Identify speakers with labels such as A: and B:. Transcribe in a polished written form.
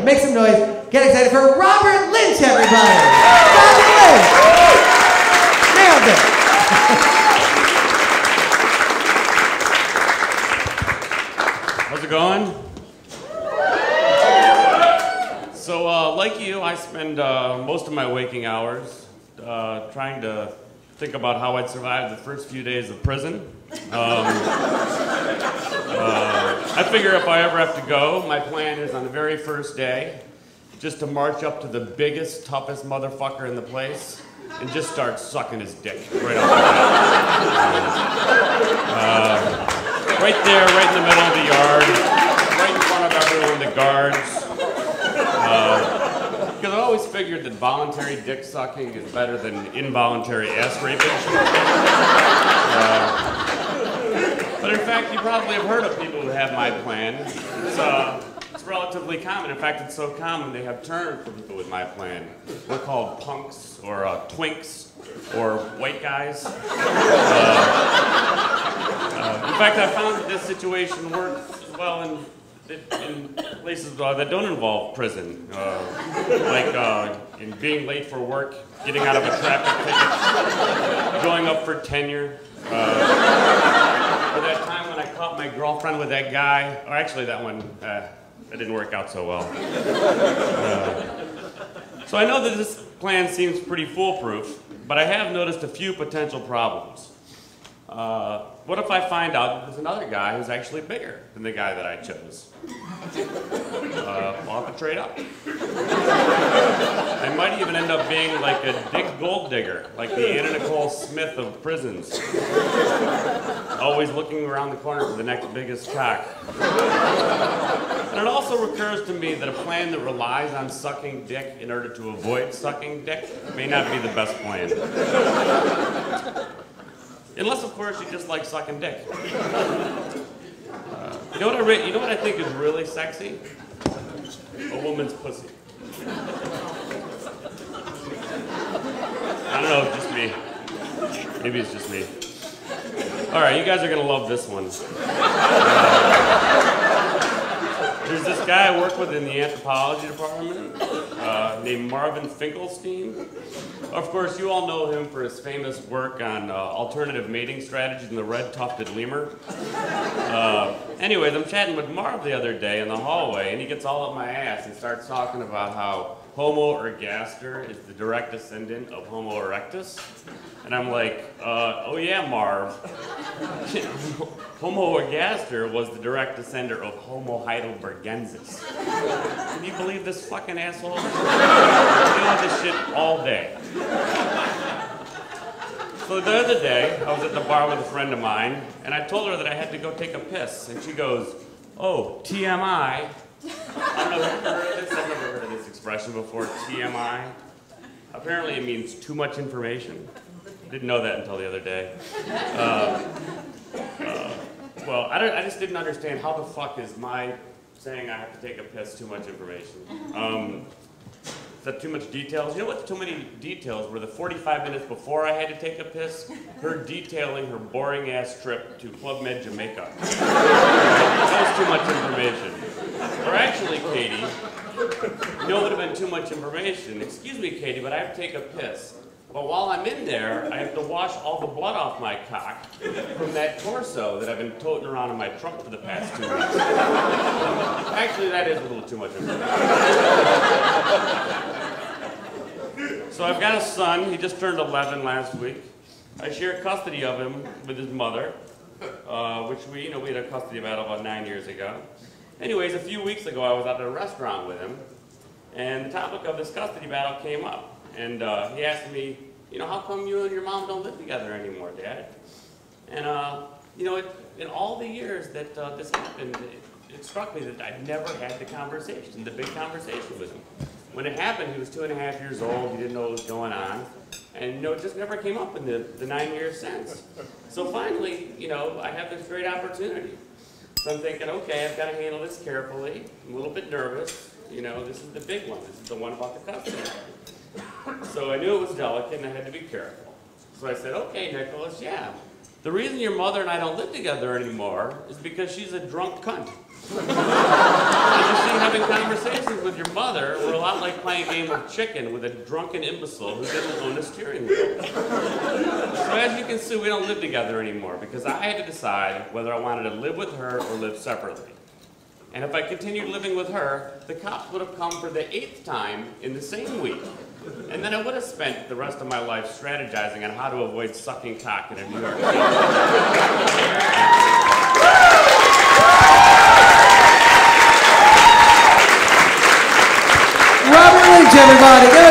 A: Make some noise. Get excited for Robert Lynch, everybody. Robert Lynch. Nailed it.
B: How's it going? So, like you, I spend most of my waking hours trying to think about how I'd survive the first few days of prison. I figure if I ever have to go, my plan is on the very first day, just to march up to the biggest, toughest motherfucker in the place and just start sucking his dick right off the bat. Right there, right in the middle of the yard, right in front of everyone, the guards. Because I always figured that voluntary dick sucking is better than involuntary ass raping. But in fact, you probably have heard of people who have my plan. It's relatively common. In fact, it's so common they have terms for people with my plan. We're called punks, or twinks, or white guys. In fact, I found that this situation works well in places that don't involve prison, like in being late for work, getting out of a traffic ticket, going up for tenure. For that time when I caught my girlfriend with that guy, or actually that one, that didn't work out so well. So I know that this plan seems pretty foolproof, but I have noticed a few potential problems. What if I find out that there's another guy who's actually bigger than the guy that I chose? I'll have to trade up. I might even end up being like a Dick Gold Digger, like the Anna Nicole Smith of prisons. Always looking around the corner for the next biggest cock. And it also recurs to me that a plan that relies on sucking dick in order to avoid sucking dick may not be the best plan. Unless, of course, you just like sucking dick. You know what I think is really sexy? A woman's pussy. I don't know, it's just me. Maybe it's just me. All right, you guys are gonna love this one. There's this guy I work with in the anthropology department named Marvin Finkelstein. Of course, you all know him for his famous work on alternative mating strategies in the red-tufted lemur. Anyways, I'm chatting with Marv the other day in the hallway, and he gets all up my ass and starts talking about how Homo ergaster is the direct descendant of Homo erectus. And I'm like, oh yeah, Marv. Homo ergaster was the direct descendant of Homo heidelbergensis. Can you believe this fucking asshole? I deal with this shit all day. So the other day, I was at the bar with a friend of mine, and I told her that I had to go take a piss, and she goes, oh, TMI. I don't know if you've heard of this. I've never heard of this expression before, TMI. Apparently it means too much information. Didn't know that until the other day. Well, I just didn't understand how the fuck is my saying I have to take a piss too much information. Is that too much details? You know what's too many details? Were the 45 minutes before I had to take a piss, her detailing her boring ass trip to Club Med, Jamaica. That was too much information. Or actually, Katie, you know what would have been too much information? Excuse me, Katie, but I have to take a piss. But while I'm in there, I have to wash all the blood off my cock from that torso that I've been toting around in my trunk for the past 2 weeks. Actually, that is a little too much information. So I've got a son. He just turned 11 last week. I share custody of him with his mother, which we had a custody battle about 9 years ago. Anyways, a few weeks ago, I was at a restaurant with him, and the topic of this custody battle came up. And he asked me, how come you and your mom don't live together anymore, Dad? And, in all the years that this happened, it struck me that I'd never had the big conversation with him. When it happened, he was 2.5 years old, he didn't know what was going on, and, it just never came up in the 9 years since. So finally, I have this great opportunity. So I'm thinking, okay, I've got to handle this carefully. I'm a little bit nervous. This is the big one. This is the one about the custody. So I knew it was delicate and I had to be careful. So I said, okay, Nicholas, yeah. The reason your mother and I don't live together anymore is because she's a drunk cunt. see, having conversations with your mother were a lot like playing a game of chicken with a drunken imbecile who didn't own a steering wheel. So as you can see, we don't live together anymore because I had to decide whether I wanted to live with her or live separately. And if I continued living with her, the cops would have come for the 8th time in the same week. And then I would have spent the rest of my life strategizing on how to avoid sucking cock in a New York City.
A: Robert Lynch, everybody.